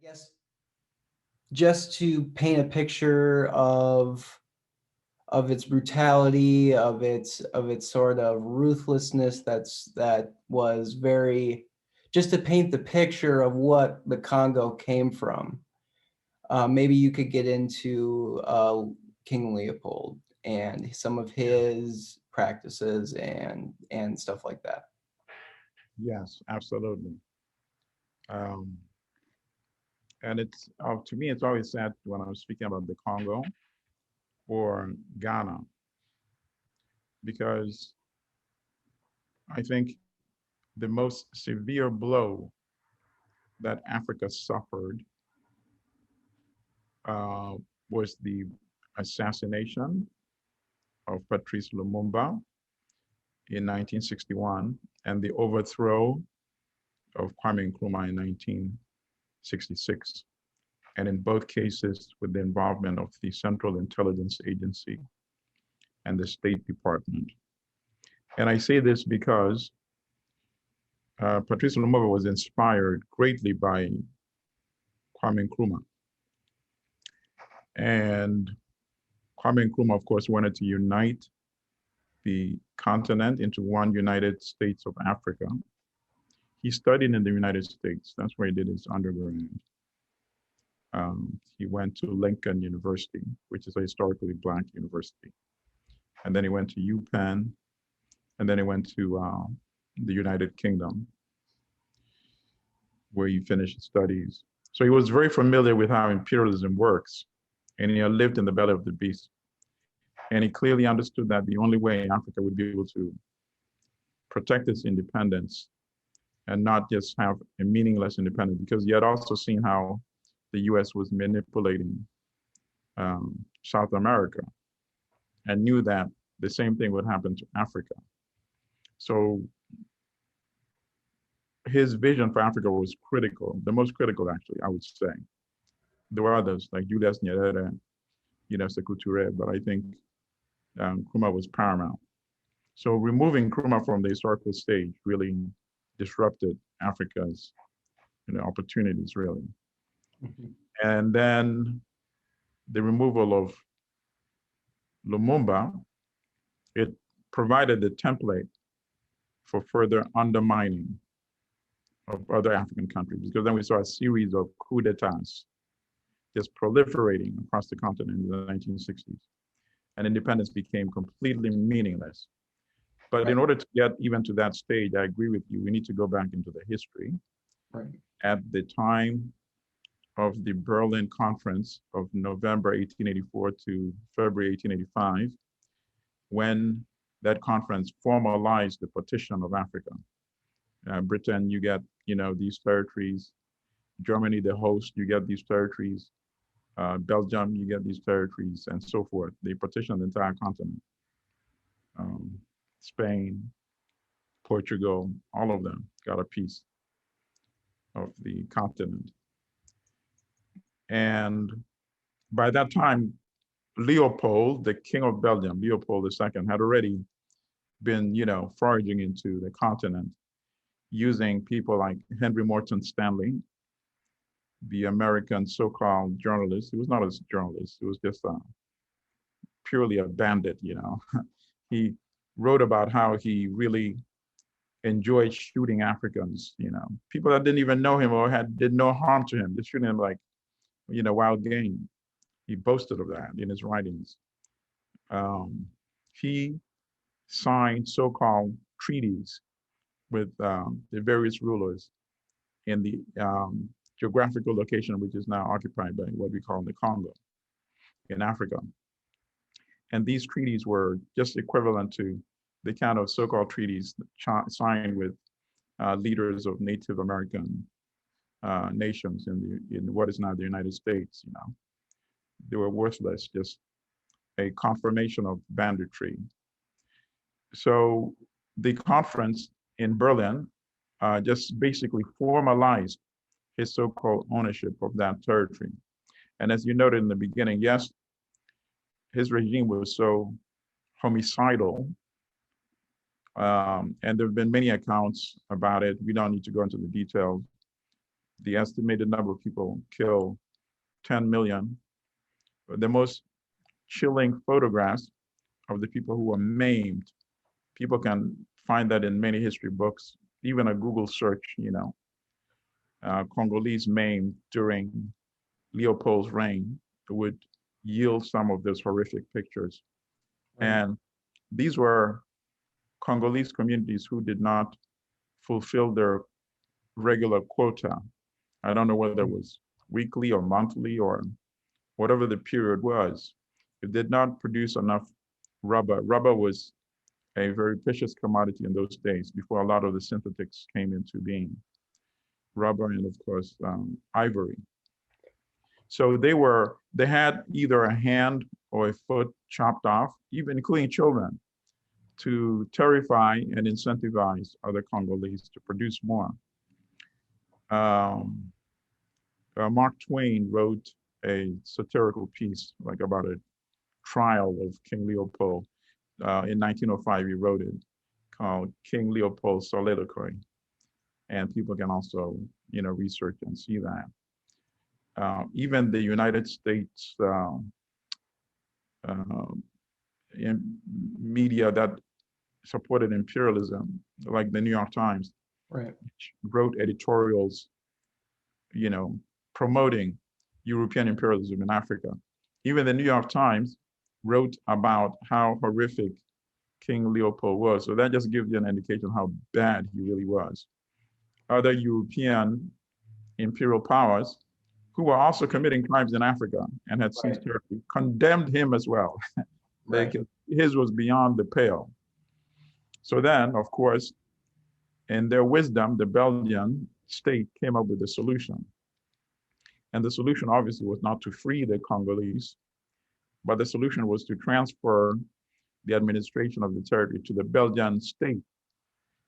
Yes, just to paint a picture of its brutality, of its sort of ruthlessness that was very, just to paint the picture of what the Congo came from. Maybe you could get into King Leopold and some of his practices and stuff like that. Yes, absolutely. Um, and it's to me, it's always sad when I'm speaking about the Congo or Ghana, because I think the most severe blow that Africa suffered uh, was the assassination of Patrice Lumumba in 1961 and the overthrow of Kwame Nkrumah in 1966. And in both cases, with the involvement of the Central Intelligence Agency and the State Department. And I say this because Patrice Lumumba was inspired greatly by Kwame Nkrumah. And Kwame Nkrumah, of course, wanted to unite the continent into one United States of Africa. He studied in the United States. That's where he did his undergrad. He went to Lincoln University, which is a historically Black university. And then he went to UPenn, and then he went to the United Kingdom, where he finished his studies. So he was very familiar with how imperialism works, and he lived in the belly of the beast. And he clearly understood that the only way Africa would be able to protect its independence and not just have a meaningless independence, because he had also seen how the US was manipulating South America and knew that the same thing would happen to Africa. So his vision for Africa was critical, the most critical, actually, I would say. There were others like Julius Nyerere, Sekou Touré, but I think Nkrumah was paramount. So removing Nkrumah from the historical stage really disrupted Africa's opportunities, really. Mm-hmm. And then the removal of Lumumba, it provided the template for further undermining of other African countries, because then we saw a series of coups d'etats just proliferating across the continent in the 1960s. And independence became completely meaningless. But in order to get even to that stage, I agree with you, we need to go back into the history. Right. At the time of the Berlin Conference of November 1884 to February 1885, when that conference formalized the partition of Africa. Britain, you get these territories. Germany, the host, you get these territories. Belgium, you get these territories, and so forth. They partitioned the entire continent. Spain, Portugal, all of them got a piece of the continent. And by that time, Leopold, the king of Belgium, Leopold II, had already been, foraging into the continent using people like Henry Morton Stanley, the American so-called journalist. He was not a journalist. He was just purely a bandit, He wrote about how he really enjoyed shooting Africans, people that didn't even know him or did no harm to him, just shooting them like, wild game. He boasted of that in his writings. He signed so-called treaties with the various rulers in the geographical location, which is now occupied by what we call the Congo in Africa. And these treaties were just equivalent to the kind of so-called treaties signed with leaders of Native American nations in what is now the United States. They were worthless, just a confirmation of banditry. So the conference in Berlin just basically formalized his so-called ownership of that territory. And as you noted in the beginning, yes, his regime was so homicidal, and there have been many accounts about it. We don't need to go into the details. the estimated number of people killed 10 million. The most chilling photographs of the people who were maimed. People can find that in many history books, even a Google search, Congolese maimed during Leopold's reign would yield some of those horrific pictures. Right. And these were Congolese communities who did not fulfill their regular quota. I don't know whether it was weekly or monthly or whatever the period was. It did not produce enough rubber. Rubber was a very precious commodity in those days before a lot of the synthetics came into being. Rubber and of course, ivory. So they had either a hand or a foot chopped off, even including children, to terrify and incentivize other Congolese to produce more. Mark Twain wrote a satirical piece, like about a trial of King Leopold. In 1905, he wrote it, called King Leopold's Soliloquy. And people can also, research and see that. Even the United States in media that supported imperialism, like the New York Times, Right. wrote editorials, promoting European imperialism in Africa. Even the New York Times wrote about how horrific King Leopold was. So that just gives you an indication of how bad he really was. Other European imperial powers who were also committing crimes in Africa and had seized territory condemned him as well. His was beyond the pale. So then, of course, in their wisdom, the Belgian state came up with a solution. And the solution obviously was not to free the Congolese, but the solution was to transfer the administration of the territory to the Belgian state.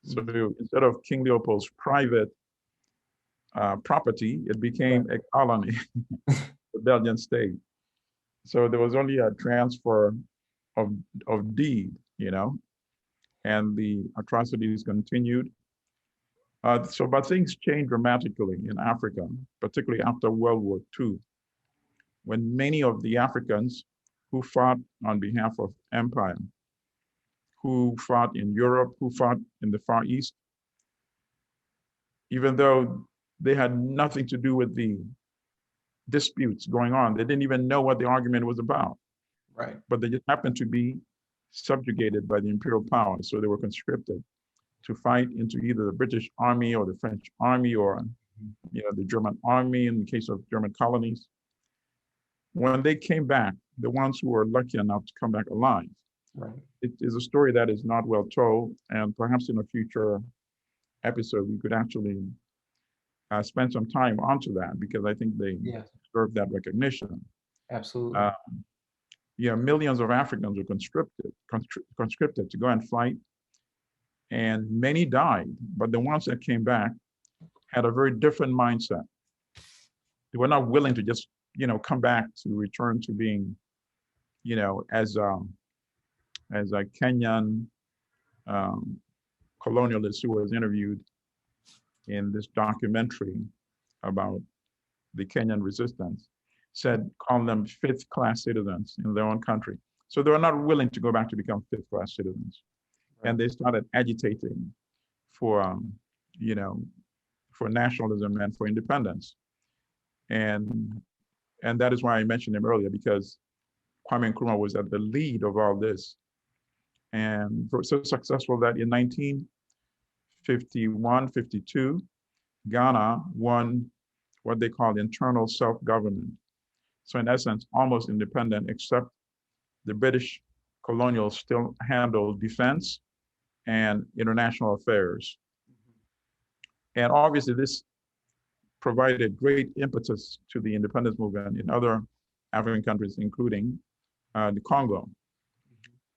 So instead of King Leopold's private property, it became a colony, the Belgian state. So there was only a transfer of deed, and the atrocities continued. But things changed dramatically in Africa, particularly after World War II, when many of the Africans who fought on behalf of empire, who fought in Europe, who fought in the Far East, even though they had nothing to do with the disputes going on, they didn't even know what the argument was about. Right. But they just happened to be subjugated by the imperial power, so they were conscripted to fight into either the British army or the French army or the German army in the case of German colonies. When they came back, the ones who were lucky enough to come back alive, it is a story that is not well told, and perhaps in a future episode we could actually spend some time onto that, because I think they deserve that recognition. Absolutely. Millions of Africans were conscripted to go and fight, and many died, but the ones that came back had a very different mindset. They were not willing to just, come back to return to being, as a Kenyan colonialist who was interviewed in this documentary about the Kenyan resistance, said, calling them fifth-class citizens in their own country. So they were not willing to go back to become fifth-class citizens. And they started agitating for, for nationalism and for independence. And that is why I mentioned him earlier, because Kwame Nkrumah was at the lead of all this. And so successful that in 1951, 52, Ghana won what they called internal self-government. So in essence, almost independent, except the British colonials still handled defense and international affairs. And obviously this provided great impetus to the independence movement in other African countries, including the Congo.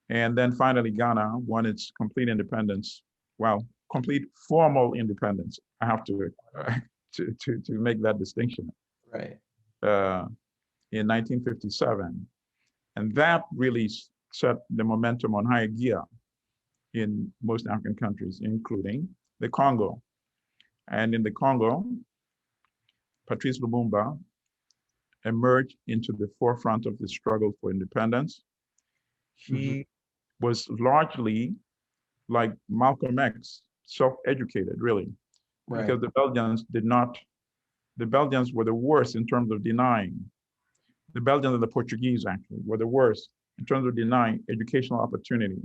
And then finally, Ghana won its complete independence. Well, complete formal independence. I have to make that distinction. Right. In 1957. And that really set the momentum on high gear in most African countries, including the Congo. And in the Congo, Patrice Lumumba emerged into the forefront of the struggle for independence. Mhm. He was largely like Malcolm X, self-educated, really, because Right. the Belgians were the worst in terms of denying. The Belgians and the Portuguese actually were the worst in terms of denying educational opportunity